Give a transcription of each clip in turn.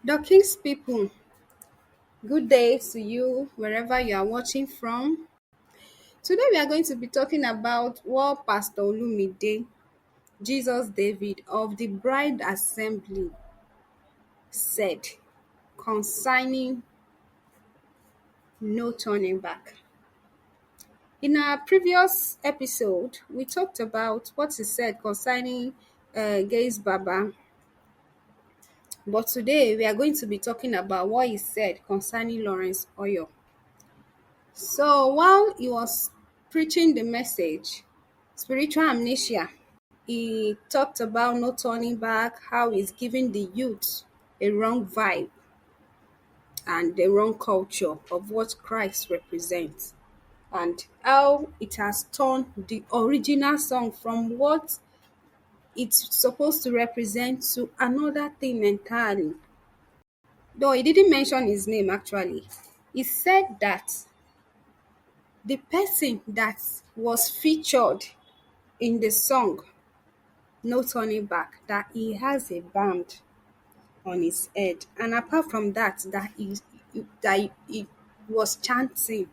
The King's people, good day to you wherever you are watching from. Today we are going to be talking about what Pastor Olumide, Jesus David of the Bride Assembly said concerning no turning back. In our previous episode, we talked about what he said concerning Gaze Baba, but today we are going to be talking about what he said concerning Lawrence Oyor. So while he was preaching the message, spiritual amnesia, he talked about no turning back, how he's giving the youth a wrong vibe and the wrong culture of what Christ represents, and how it has turned the original song from what it's supposed to represent to another thing entirely. Though he didn't mention his name actually, he said that the person that was featured in the song No Turning Back, that he has a band on his head, and apart from that, he was chanting.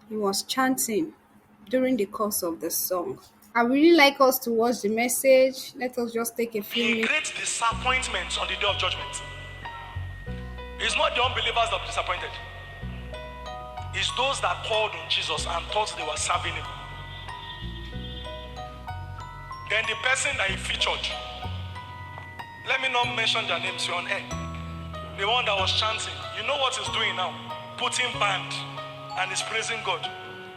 He was chanting during the course of the song. I would really like us to watch the message. Let us just take a few In minutes. great disappointment on the day of judgment. It's not the unbelievers that are disappointed. It's those that called on Jesus and thought they were serving him. Then the person that he featured, let me not mention their names, you're on air. The one that was chanting, you know what he's doing now? Putting band and is praising God.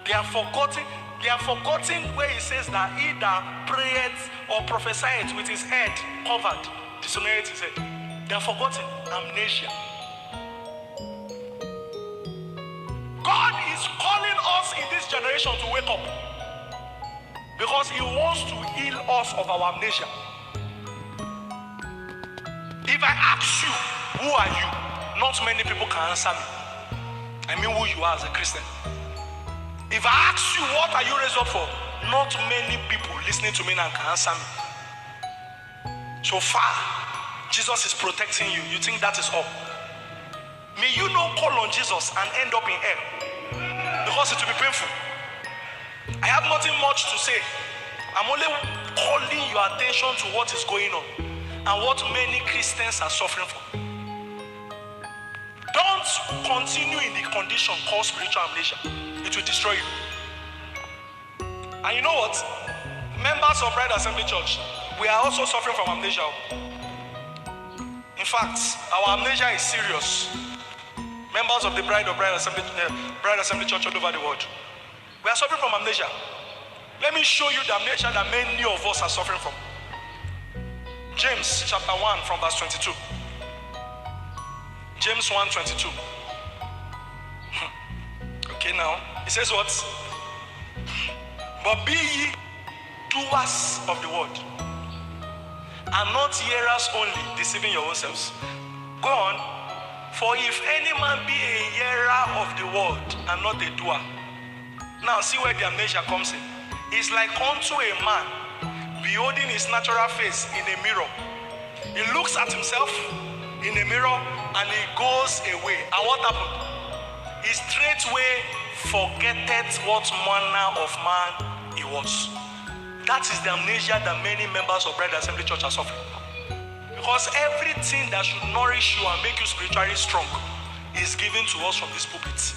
They are forgotten where he says that he that prayed or prophesied with his head covered, dishonored his head. They are forgotten. Amnesia. God is calling us in this generation to wake up because he wants to heal us of our amnesia. If I ask you, who are you? Not many people can answer me. I mean who you are as a Christian. If I ask you, what are you raised up for? Not many people listening to me now can answer me. So far, Jesus is protecting you. You think that is all? May you not call on Jesus and end up in hell, because it will be painful. I have nothing much to say. I'm only calling your attention to what is going on and what many Christians are suffering from. Don't continue in the condition called spiritual amnesia. It will destroy you. And you know what? Members of Bride Assembly Church, we are also suffering from amnesia. In fact, our amnesia is serious. Members of the Bride Assembly Church all over the world, we are suffering from amnesia. Let me show you the amnesia that many of us are suffering from. James chapter 1 from verse 22. James 1:22. Okay, now it says what? But be ye doers of the word, and not hearers only, deceiving your own selves. Go on. For if any man be a hearer of the word and not a doer. Now see where the amnesia comes in. It's like unto a man beholding his natural face in a mirror. He looks at himself in a mirror and he goes away. And what happened? He straightway forgetteth what manner of man he was. That is the amnesia that many members of Bride Assembly Church are suffering. Because everything that should nourish you and make you spiritually strong is given to us from this pulpit.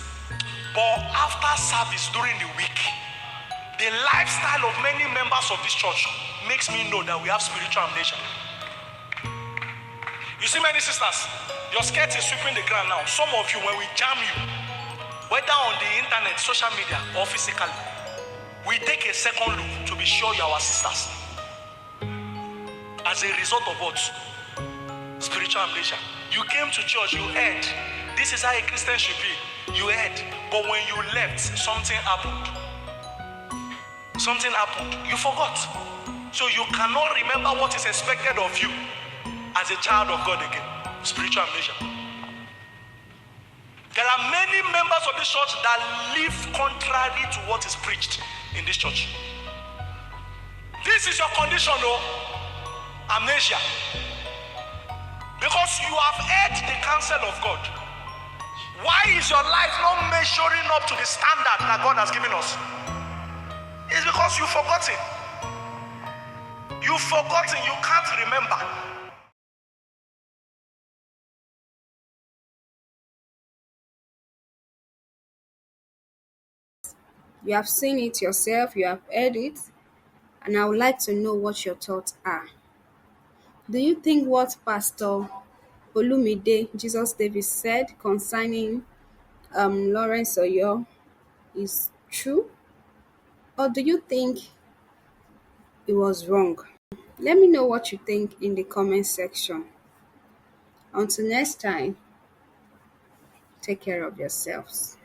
But after service during the week, the lifestyle of many members of this church makes me know that we have spiritual amnesia. You see many sisters, your skirt is sweeping the ground now. Some of you, when we jam you, whether on the internet, social media, or physically, we take a second look to be sure you are our sisters. As a result of what? Spiritual amnesia. You came to church, you heard, this is how a Christian should be. You heard, but when you left, something happened. Something happened. You forgot. So you cannot remember what is expected of you as a child of God again. Spiritual amnesia. There are many members of this church that live contrary to what is preached in this church. This is your condition, though. Amnesia. Because because you have heard the counsel of God. Why is your life not measuring up to the standard that God has given us? It's because you've forgotten. You've forgotten, you can't remember. You have seen it yourself, you have heard it, and I would like to know what your thoughts are. Do you think what Pastor Olumide Jesus Davis said concerning Lawrence Oyor is true? Or do you think it was wrong? Let me know what you think in the comment section. Until next time, take care of yourselves.